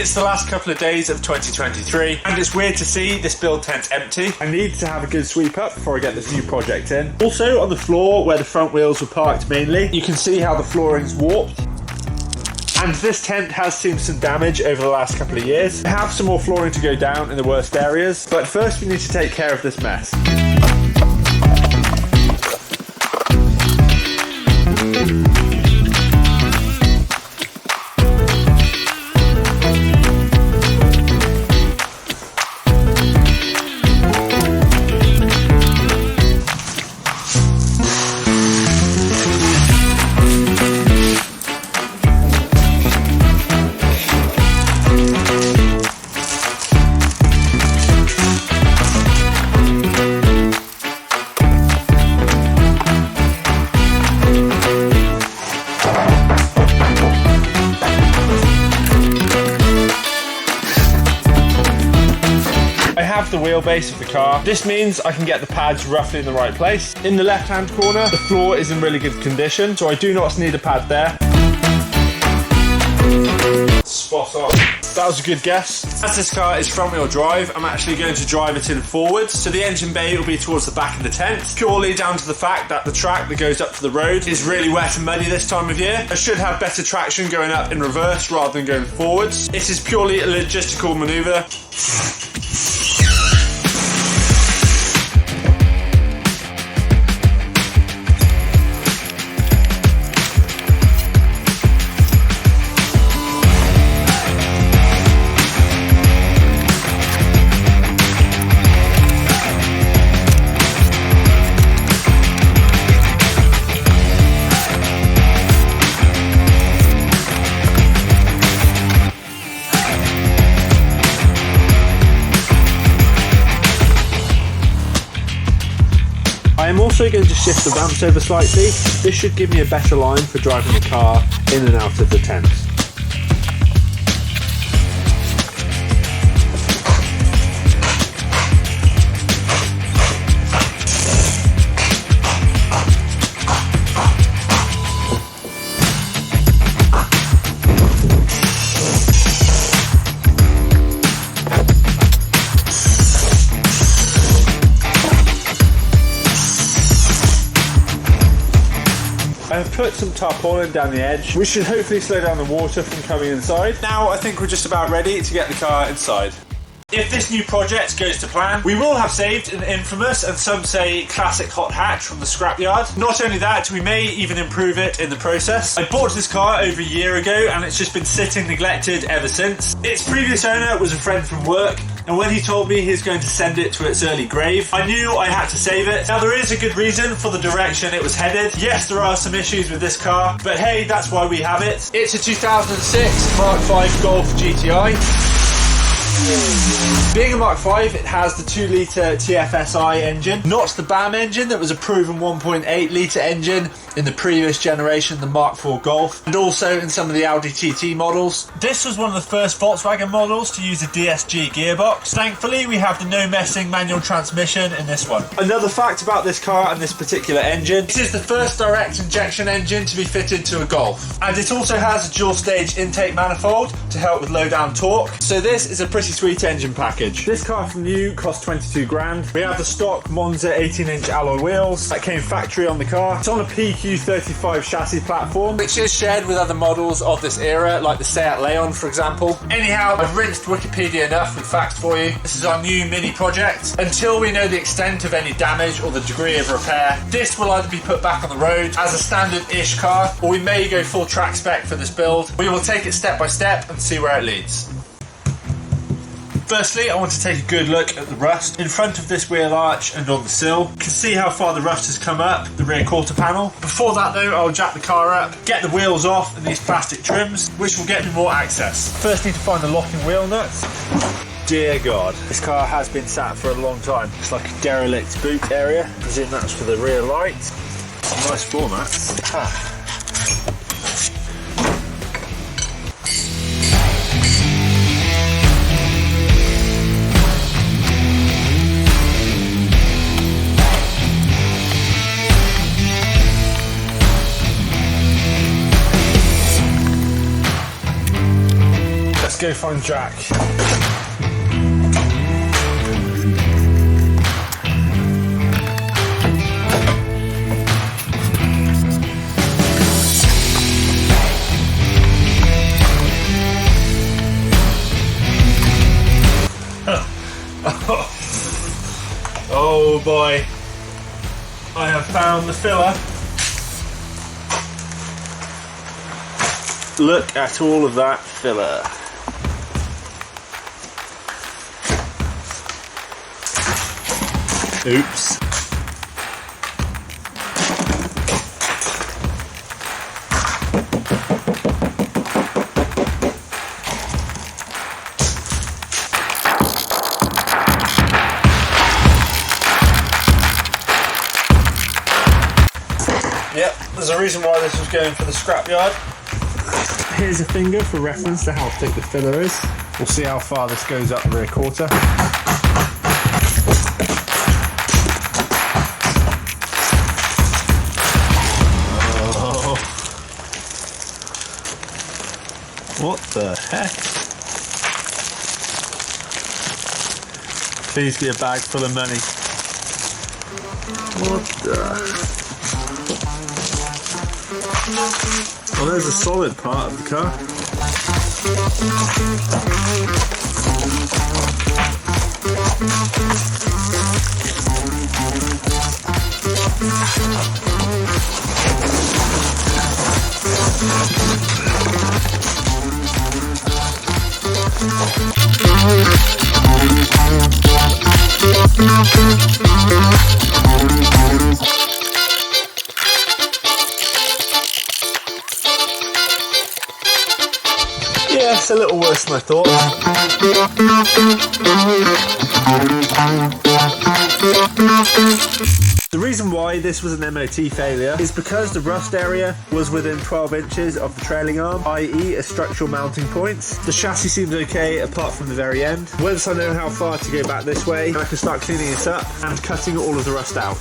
It's the last couple of days of 2023 and it's weird to see this build tent empty. I need to have a good sweep up before I get this new project in. Also on the floor where the front wheels were parked mainly, you can see how the flooring's warped. And this tent has seen some damage over the last couple of years. I have some more flooring to go down in the worst areas, but first we need to take care of this mess. The wheelbase of the car. This means I can get the pads roughly in the right place. In the left hand corner, the floor is in really good condition, so I do not need a pad there. Spot on. That was a good guess. As this car is front wheel drive, I'm actually going to drive it in forwards, so the engine bay will be towards the back of the tent, purely down to the fact that the track that goes up to the road is really wet and muddy this time of year. I should have better traction going up in reverse rather than going forwards. This is purely a logistical manoeuvre. I am also going to shift the ramps over slightly. This should give me a better line for driving the car in and out of the tent. I have put some tarpaulin down the edge, which should hopefully slow down the water from coming inside. Now I think we're just about ready to get the car inside. If this new project goes to plan, we will have saved an infamous and some say classic hot hatch from the scrapyard. Not only that, we may even improve it in the process. I bought this car over a year ago and it's just been sitting neglected ever since. Its previous owner was a friend from work, and when he told me he was going to send it to its early grave, I knew I had to save it. Now there is a good reason for the direction it was headed. Yes, there are some issues with this car, but hey, that's why we have it. It's a 2006 Mk5 Golf GTI. Being a Mark 5, it has the 2-litre TFSI engine, not the BAM engine that was a proven 1.8-litre engine in the previous generation, the Mark 4 Golf, and also in some of the Audi TT models. This was one of the first Volkswagen models to use a DSG gearbox. Thankfully, we have the no-messing manual transmission in this one. Another fact about this car and this particular engine, this is the first direct injection engine to be fitted to a Golf. And it also has a dual-stage intake manifold to help with low-down torque. So this is a pretty sweet engine package. This car from new cost 22 grand. We have the stock Monza 18-inch alloy wheels that came factory on the car. It's on a PQ35 chassis platform, which is shared with other models of this era, like the Seat Leon, for example. Anyhow, I've rinsed Wikipedia enough with facts for you. This is our new mini project. Until we know the extent of any damage or the degree of repair, this will either be put back on the road as a standard-ish car, or we may go full track spec for this build. We will take it step by step and see where it leads. Firstly, I want to take a good look at the rust in front of this wheel arch and on the sill. You can see how far the rust has come up the rear quarter panel. Before that though, I'll jack the car up, get the wheels off and these plastic trims, which will get me more access. First need to find the locking wheel nuts. Dear God, this car has been sat for a long time. It's like a derelict boot area. I presume that's for the rear light. Some nice floor mats. go find Jack. Oh boy, I have found the filler. Look at all of that filler. Oops. Yep, there's a reason why this was going for the scrapyard. Here's a finger for reference to how thick the filler is. We'll see how far this goes up the rear quarter. Oh. What the heck? Please be a bag full of money. What the... Oh, there's a solid part of the car. Yeah, it's a little worse than I thought. The reason why this was an MOT failure is because the rust area was within 12 inches of the trailing arm, i.e. a structural mounting point. The chassis seems okay apart from the very end. Once I know how far to go back this way, I can start cleaning it up and cutting all of the rust out.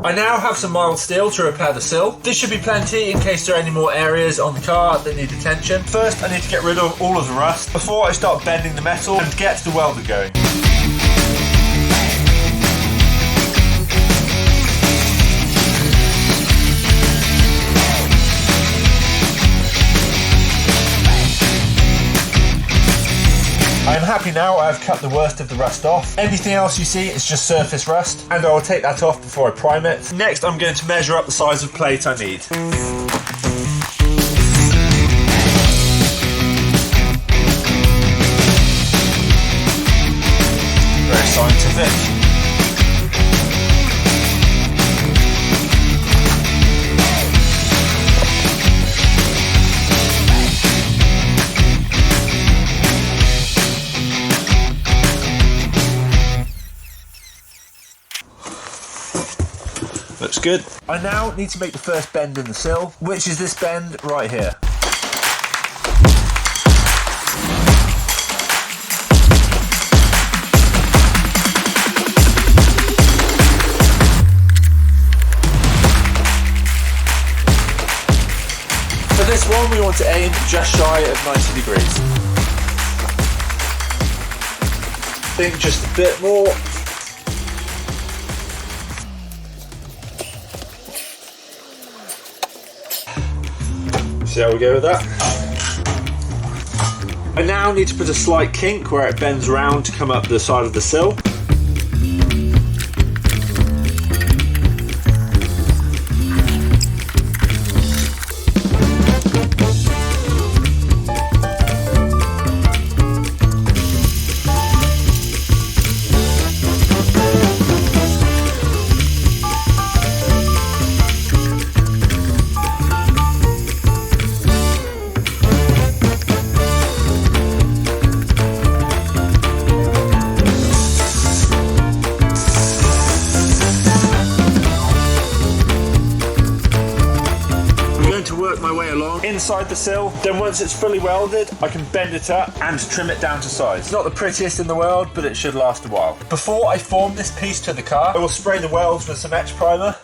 I now have some mild steel to repair the sill. This should be plenty in case there are any more areas on the car that need attention. First, I need to get rid of all of the rust before I start bending the metal and get the welder going. I am happy now I've cut the worst of the rust off. Anything else you see is just surface rust, and I will take that off before I prime it. Next, I'm going to measure up the size of plate I need. Very scientific. Looks good. I now need to make the first bend in the sill, which is this bend right here. For this one, we want to aim just shy of 90 degrees. Think just a bit more. See how we go with that? I now need to put a slight kink where it bends round to come up the side of the sill. inside the sill. Then once it's fully welded, I can bend it up and trim it down to size. It's not the prettiest in the world, but it should last a while. Before I form this piece to the car, I will spray the welds with some etch primer.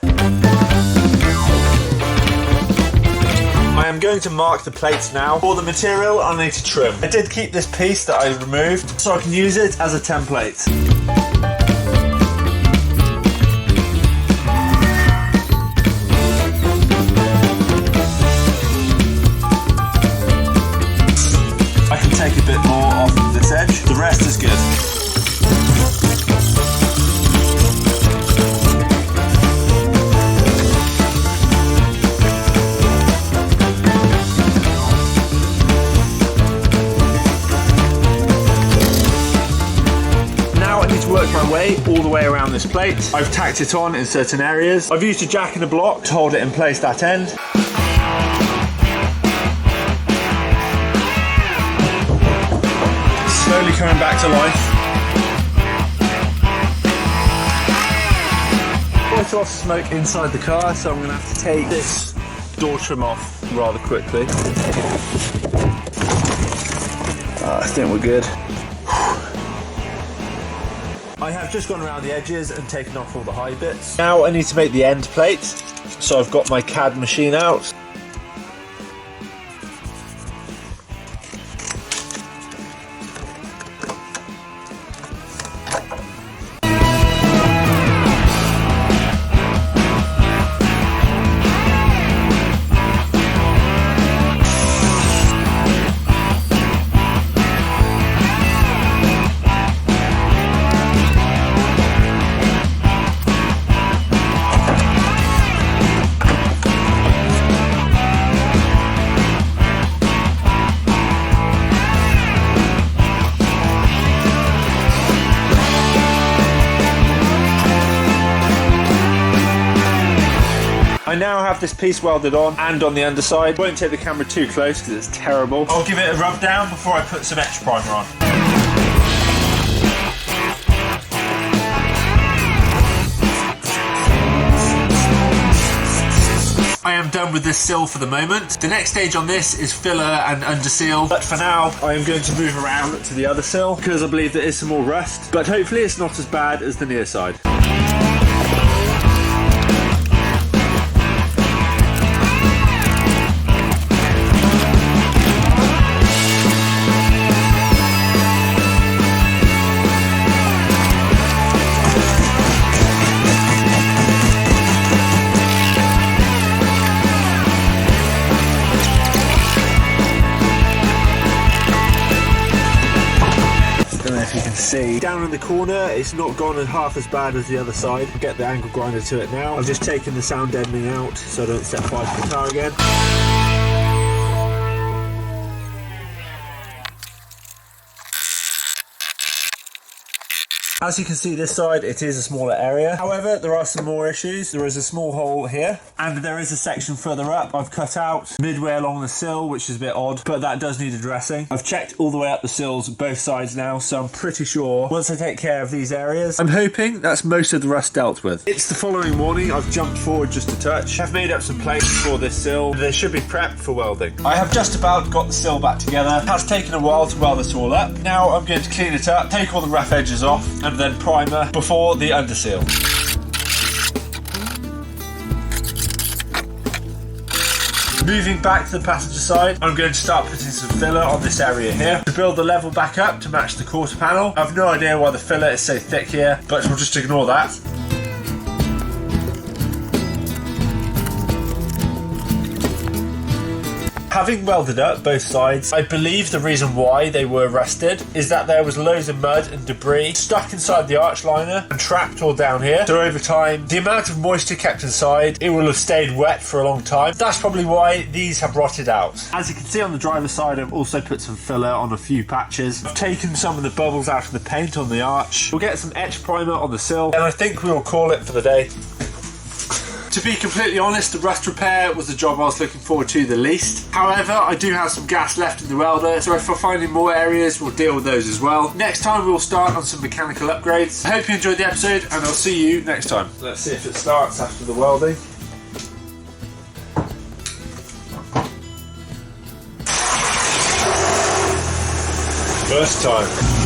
I am going to mark the plates now. For the material, I need to trim. I did keep this piece that I removed, so I can use it as a template. I can take a bit more off of this edge. The rest is good. Work my way all the way around this plate. I've tacked it on in certain areas. I've used a jack and a block to hold it in place that end. Slowly coming back to life. Quite a lot of smoke inside the car, so I'm going to have to take this door trim off rather quickly. I think we're good. I have just gone around the edges and taken off all the high bits. Now I need to make the end plate, so I've got my CAD machine out. I now have this piece welded on and on the underside. Won't take the camera too close because it's terrible. I'll give it a rub down before I put some etch primer on. I am done with this sill for the moment. The next stage on this is filler and underseal, but for now I am going to move around to the other sill because I believe there is some more rust, but hopefully it's not as bad as the near side. If you can see down in the corner, it's not gone half as bad as the other side. I'll get the angle grinder to it now. I've just taken the sound deadening out so I don't set fire to the car again. As you can see this side, it is a smaller area. However, there are some more issues. There is a small hole here, and there is a section further up I've cut out midway along the sill, which is a bit odd, but that does need addressing. I've checked all the way up the sills, both sides now, so I'm pretty sure once I take care of these areas, I'm hoping that's most of the rust dealt with. It's the following morning. I've jumped forward just a touch. I've made up some plates for this sill. They should be prepped for welding. I have just about got the sill back together. It has taken a while to weld this all up. Now I'm going to clean it up, take all the rough edges off, and then primer before the underseal. Moving back to the passenger side, I'm going to start putting some filler on this area here to build the level back up to match the quarter panel. I have no idea why the filler is so thick here, but we'll just ignore that. Having welded up both sides, I believe the reason why they were rusted is that there was loads of mud and debris stuck inside the arch liner and trapped all down here. So over time, the amount of moisture kept inside, it will have stayed wet for a long time. That's probably why these have rotted out. As you can see on the driver's side, I've also put some filler on a few patches. I've taken some of the bubbles out of the paint on the arch. We'll get some etch primer on the sill, and I think we'll call it for the day. To be completely honest, the rust repair was the job I was looking forward to the least. However, I do have some gas left in the welder, so if I find any more areas, we'll deal with those as well. Next time, we'll start on some mechanical upgrades. I hope you enjoyed the episode, and I'll see you next time. Let's see if it starts after the welding. First time.